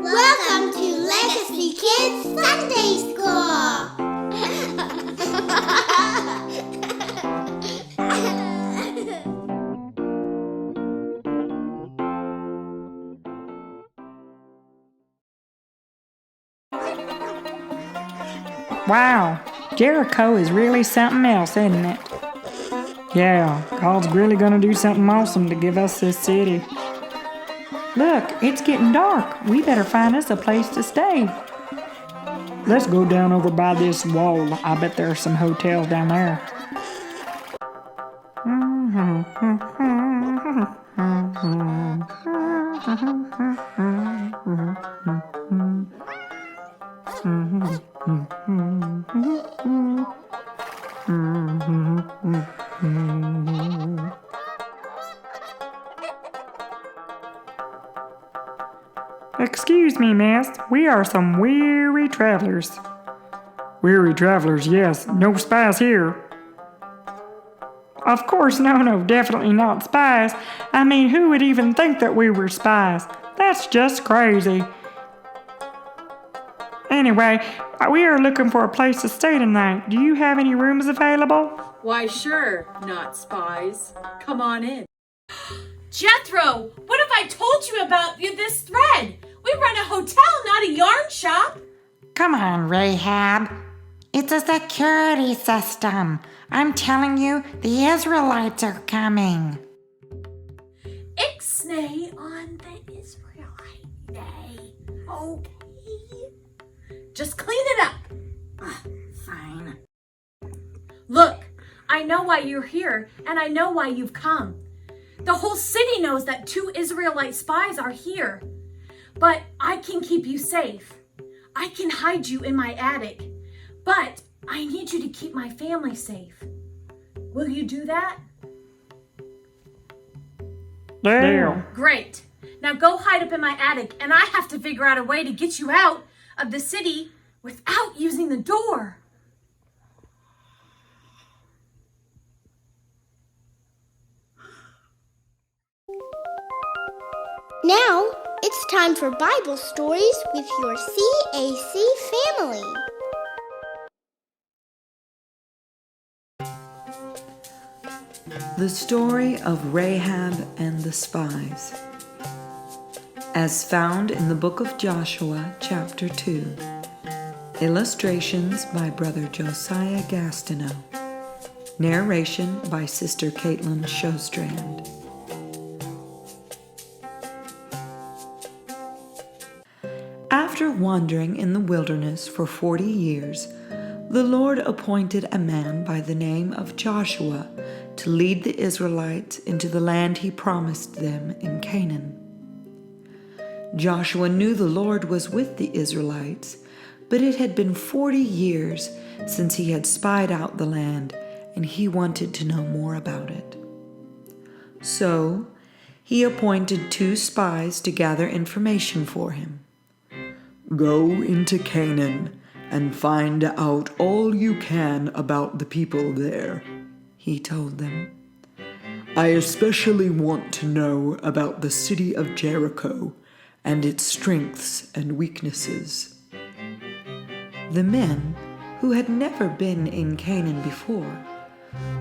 Welcome to Legacy Kids Sunday School! Wow, Jericho is really something else, isn't it? Yeah, God's really gonna do something awesome to give us this city. Look, it's getting dark. We better find us a place to stay. Let's go down over by this wall. I bet there are some hotels down there. Excuse me, miss. We are some weary travelers. Weary travelers, yes. No spies here. Of course, no, definitely not spies. I mean, who would even think that we were spies? That's just crazy. Anyway, we are looking for a place to stay tonight. Do you have any rooms available? Why, sure, not spies. Come on in. Jethro, what if I told you about this thread? We run a hotel, not a yarn shop. Come on, Rahab. It's a security system. I'm telling you, the Israelites are coming. Ixnay on the Israelite day. Okay. Just clean it up. Fine. Look, I know why you're here, and I know why you've come. The whole city knows that 2 Israelite spies are here. But I can keep you safe. I can hide you in my attic. But I need you to keep my family safe. Will you do that? Yeah. Great. Now go hide up in my attic, and I have to figure out a way to get you out of the city without using the door. Now, it's time for Bible stories with your CAC family. The story of Rahab and the spies, as found in the book of Joshua, chapter 2. Illustrations by Brother Josiah Gastineau. Narration by Sister Caitlin Shostrand. After wandering in the wilderness for 40 years, the Lord appointed a man by the name of Joshua to lead the Israelites into the land he promised them in Canaan. Joshua knew the Lord was with the Israelites, but it had been 40 years since he had spied out the land, and he wanted to know more about it. So he appointed 2 spies to gather information for him. "Go into Canaan and find out all you can about the people there," he told them. "I especially want to know about the city of Jericho and its strengths and weaknesses." The men, who had never been in Canaan before,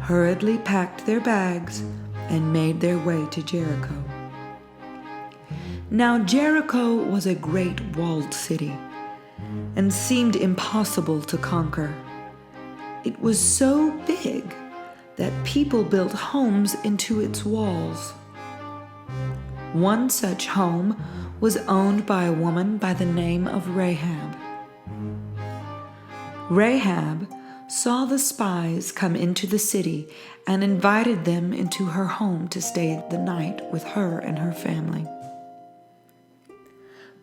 hurriedly packed their bags and made their way to Jericho. Now Jericho was a great walled city and seemed impossible to conquer. It was so big that people built homes into its walls. One such home was owned by a woman by the name of Rahab. Rahab saw the spies come into the city and invited them into her home to stay the night with her and her family.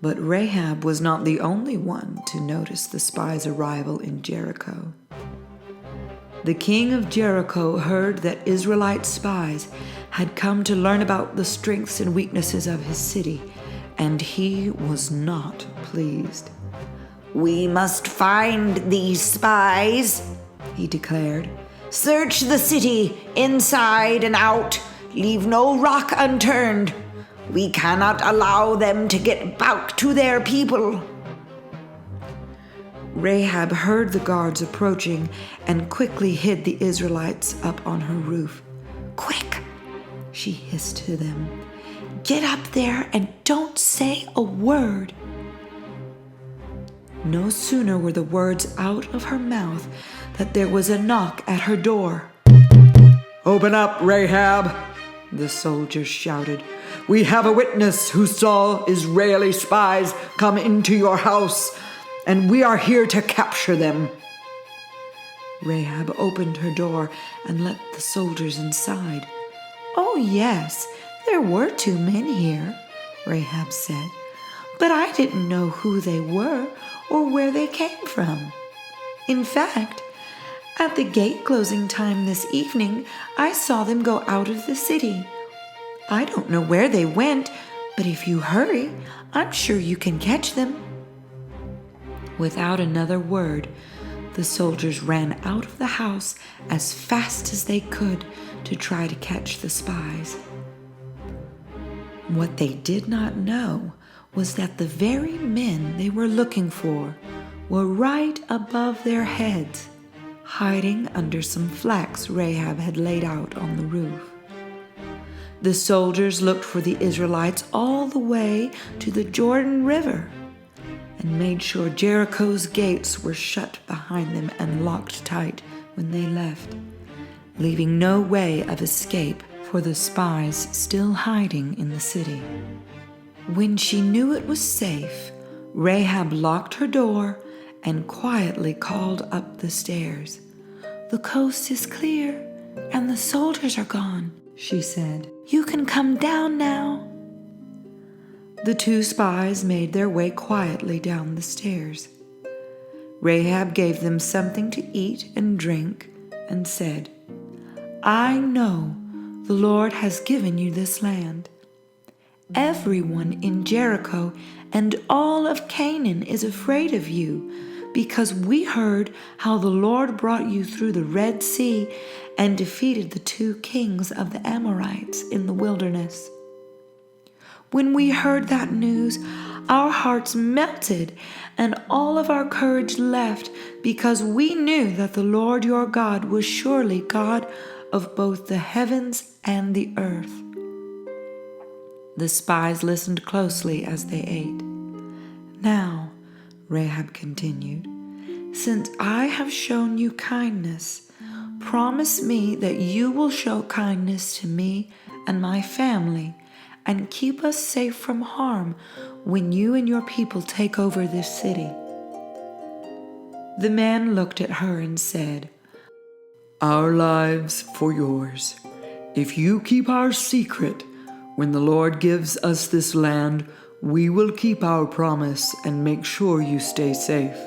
But Rahab was not the only one to notice the spies' arrival in Jericho. The king of Jericho heard that Israelite spies had come to learn about the strengths and weaknesses of his city, and he was not pleased. We must find these spies, he declared. Search the city inside and out. Leave no rock unturned. We cannot allow them to get back to their people." Rahab heard the guards approaching and quickly hid the Israelites up on her roof. "Quick," she hissed to them. "Get up there and don't say a word." No sooner were the words out of her mouth that there was a knock at her door. "Open up, Rahab," the soldiers shouted. "We have a witness who saw Israeli spies come into your house, and we are here to capture them." Rahab opened her door and let the soldiers inside. "Oh, yes, there were 2 men here," Rahab said, "but I didn't know who they were or where they came from. In fact, at the gate closing time this evening, I saw them go out of the city. I don't know where they went, but if you hurry, I'm sure you can catch them." Without another word, the soldiers ran out of the house as fast as they could to try to catch the spies. What they did not know was that the very men they were looking for were right above their heads, hiding under some flax Rahab had laid out on the roof. The soldiers looked for the Israelites all the way to the Jordan River and made sure Jericho's gates were shut behind them and locked tight when they left, leaving no way of escape for the spies still hiding in the city. When she knew it was safe, Rahab locked her door and quietly called up the stairs. "The coast is clear and the soldiers are gone," she said. "You can come down now." The 2 spies made their way quietly down the stairs. Rahab gave them something to eat and drink and said, "I know the Lord has given you this land. Everyone in Jericho and all of Canaan is afraid of you because we heard how the Lord brought you through the Red Sea and defeated the 2 kings of the Amorites in the wilderness. When we heard that news, our hearts melted and all of our courage left because we knew that the Lord your God was surely God of both the heavens and the earth." The spies listened closely as they ate. "Now," Rahab continued, "since I have shown you kindness, promise me that you will show kindness to me and my family and keep us safe from harm when you and your people take over this city." The man looked at her and said, "Our lives for yours. If you keep our secret, when the Lord gives us this land, we will keep our promise and make sure you stay safe."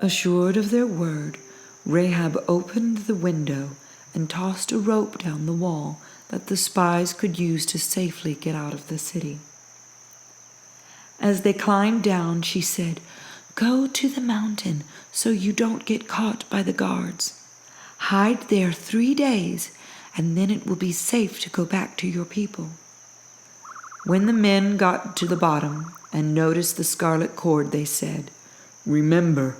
Assured of their word, Rahab opened the window and tossed a rope down the wall that the spies could use to safely get out of the city. As they climbed down, she said, "Go to the mountain so you don't get caught by the guards. Hide there 3 days, and then it will be safe to go back to your people." When the men got to the bottom and noticed the scarlet cord, they said, "Remember,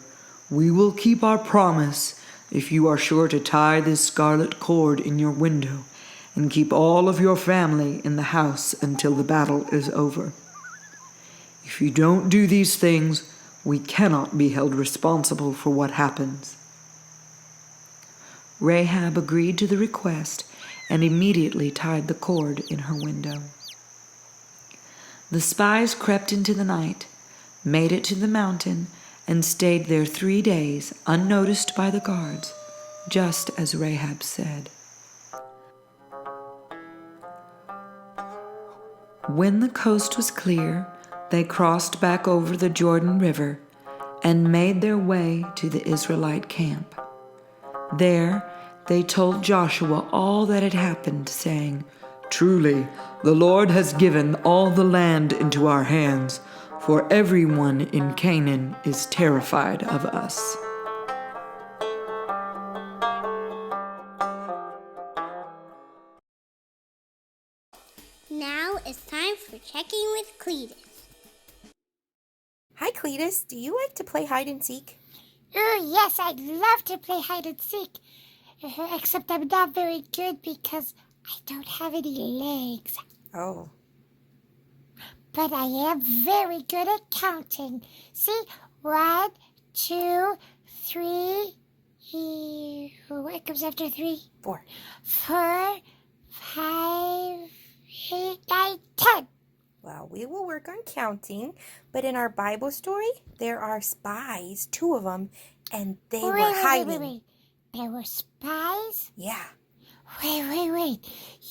we will keep our promise if you are sure to tie this scarlet cord in your window and keep all of your family in the house until the battle is over. If you don't do these things, we cannot be held responsible for what happens." Rahab agreed to the request and immediately tied the cord in her window. The spies crept into the night, made it to the mountain, and stayed there 3 days, unnoticed by the guards, just as Rahab said. When the coast was clear, they crossed back over the Jordan River and made their way to the Israelite camp. There, they told Joshua all that had happened, saying, "Truly, the Lord has given all the land into our hands, for everyone in Canaan is terrified of us." Now Checking with Cletus. Hi, Cletus. Do you like to play hide and seek? Oh, yes, I'd love to play hide and seek. Except I'm not very good because I don't have any legs. Oh. But I am very good at counting. See, 1, 2, 3. What comes after 3? 4. 4, 5, 8, 9, 10. Well, we will work on counting, but in our Bible story, there are spies, 2 of them, and they were hiding. Wait. There were spies? Yeah. Wait.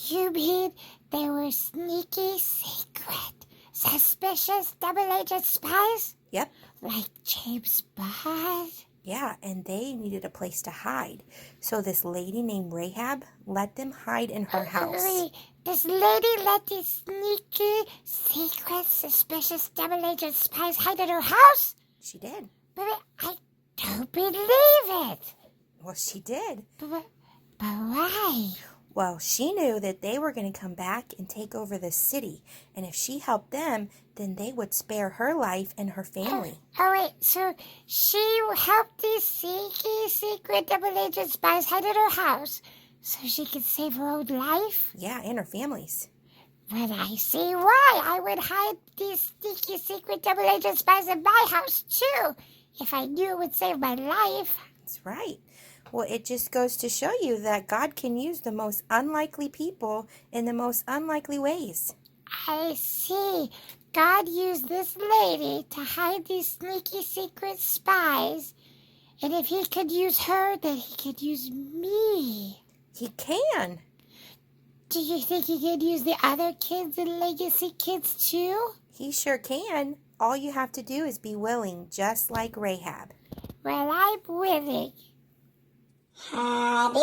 You mean they were sneaky, secret, suspicious, double-agent spies? Yep. Like James Bond? Yeah, and they needed a place to hide. So this lady named Rahab let them hide in her house. Wait, this lady let these sneaky, secret, suspicious, double-agent spies hide in her house? She did. But I don't believe it. Well, she did. But why? Well, she knew that they were going to come back and take over the city. And if she helped them, then they would spare her life and her family. Oh, wait, so she helped these sneaky, secret, double-agent spies hide in her house so she could save her own life? Yeah, and her families. But I see why I would hide these sneaky, secret, double-agent spies in my house, too, if I knew it would save my life. That's right. Well, it just goes to show you that God can use the most unlikely people in the most unlikely ways. I see. God used this lady to hide these sneaky, secret spies. And if he could use her, then he could use me. He can. Do you think he could use the other kids and legacy kids too? He sure can. All you have to do is be willing, just like Rahab. Well, I'm willing. Howdy.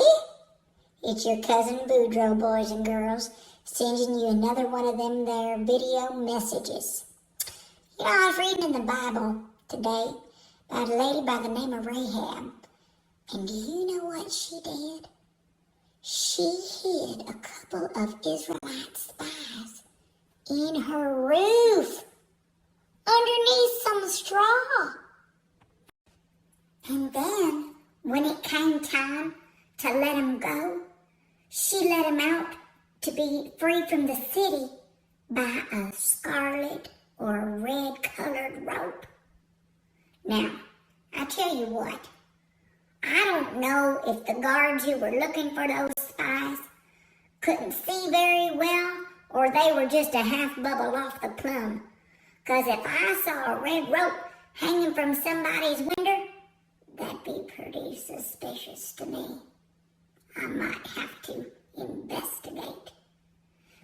It's your cousin Boudreaux, boys and girls, sending you another one of them there video messages. You know, I was reading in the Bible today about a lady by the name of Rahab. And do you know what she did? She hid a couple of Israelite spies in her roof, underneath some straw. And then, when it came time to let him go, she let him out to be free from the city by a scarlet or red-colored rope. Now, I tell you what, I don't know if the guards who were looking for those spies couldn't see very well or they were just a half bubble off the plum. 'Cause if I saw a red rope hanging from somebody's window, that'd be pretty suspicious to me. I might have to investigate.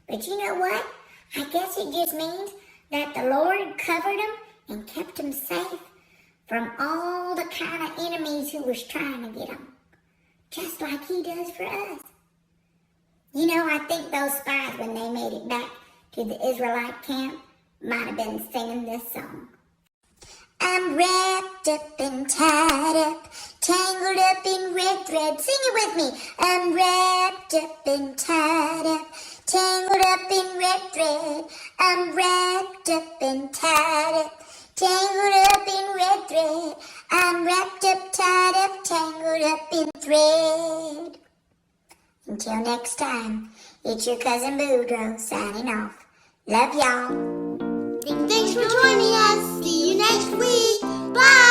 But you know what? I guess it just means that the Lord covered him and kept him safe from all the kind of enemies who was trying to get him. Just like he does for us. You know, I think those spies, when they made it back to the Israelite camp, might have been singing this song. I'm wrapped up and tied up, tangled up in red thread. Sing it with me. I'm wrapped up and tied up, tangled up in red thread. I'm wrapped up and tied up, tangled up in red thread. I'm wrapped up, tied up, tangled up in thread. Until next time, it's your cousin Boudreaux signing off. Love y'all. Thanks for joining us. See you next week. Bye.